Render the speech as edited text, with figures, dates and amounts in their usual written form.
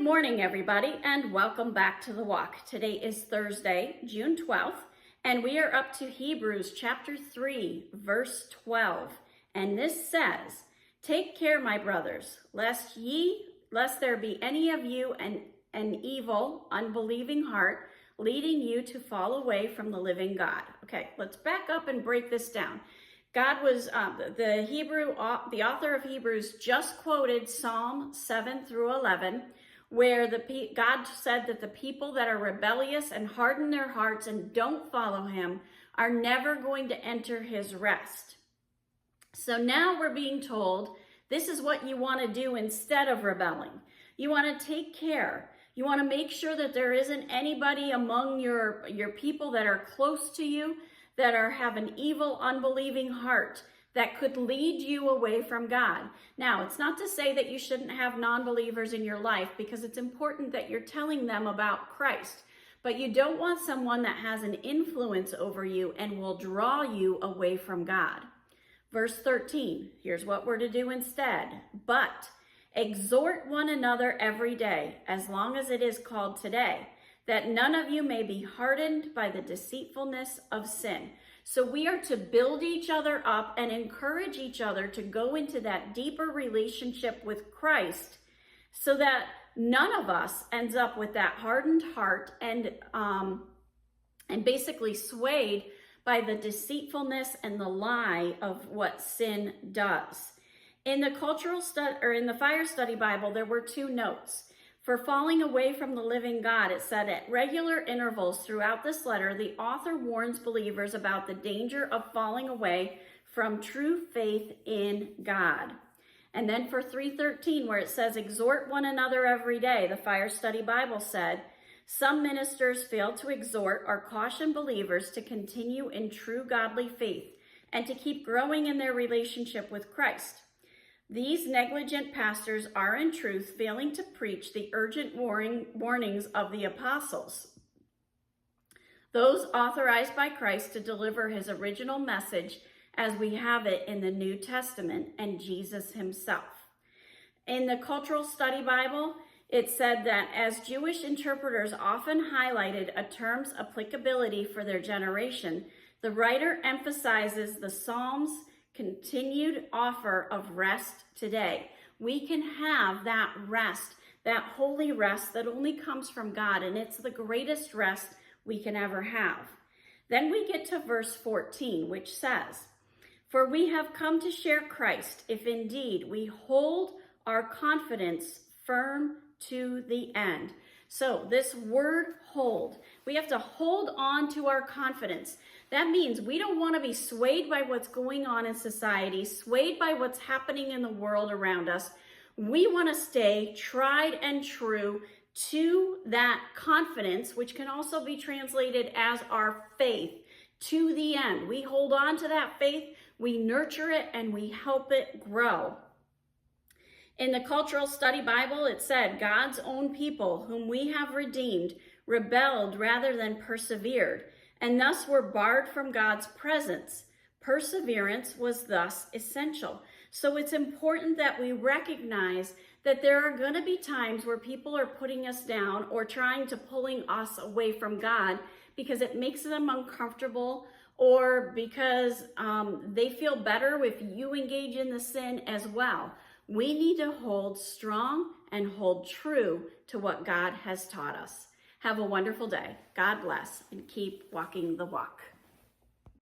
morning, everybody, and welcome back to The Walk. Today is Thursday, June 12th, and we are up to Hebrews chapter 3, verse 12. And this says, "Take care, my brothers, lest there be any of you an evil, unbelieving heart, leading you to fall away from the living God." Okay, let's back up and break this down. God was, the author of Hebrews just quoted Psalm 7 through 11, where God said that the people that are rebellious and harden their hearts and don't follow him are never going to enter his rest. So now we're being told this is what you want to do instead of rebelling. You want to take care. You want to make sure that there isn't anybody among your people that are close to you that have an evil, unbelieving heart that could lead you away from God. Now, it's not to say that you shouldn't have non-believers in your life, because it's important that you're telling them about Christ. But you don't want someone that has an influence over you and will draw you away from God. Verse 13, here's what we're to do instead. "But exhort one another every day, as long as it is called today, that none of you may be hardened by the deceitfulness of sin." So we are to build each other up and encourage each other to go into that deeper relationship with Christ, so that none of us ends up with that hardened heart and basically swayed by the deceitfulness and the lie of what sin does. In the in the Fire Study Bible, there were two notes. For falling away from the living God, it said at regular intervals throughout this letter, the author warns believers about the danger of falling away from true faith in God. And then for 3:13, where it says, "Exhort one another every day," the Fire Study Bible said, "Some ministers fail to exhort or caution believers to continue in true godly faith and to keep growing in their relationship with Christ. These negligent pastors are in truth failing to preach the urgent warnings of the apostles, those authorized by Christ to deliver his original message as we have it in the New Testament and Jesus himself." In the Cultural Study Bible, it said that as Jewish interpreters often highlighted a term's applicability for their generation, the writer emphasizes the Psalms' continued offer of rest today. We can have that rest, that holy rest that only comes from God, and it's the greatest rest we can ever have. Then we get to verse 14, which says, "For we have come to share Christ, if indeed we hold our confidence firm to the end." So this word hold, we have to hold on to our confidence. That means we don't want to be swayed by what's going on in society, swayed by what's happening in the world around us. We want to stay tried and true to that confidence, which can also be translated as our faith, to the end. We hold on to that faith, we nurture it, and we help it grow. In the Cultural Study Bible, it said, "God's own people, whom we have redeemed, rebelled rather than persevered, and thus were barred from God's presence. Perseverance was thus essential." So it's important that we recognize that there are going to be times where people are putting us down or trying to pulling us away from God because it makes them uncomfortable, or because they feel better if you engage in the sin as well. We need to hold strong and hold true to what God has taught us. Have a wonderful day. God bless, and keep walking the walk.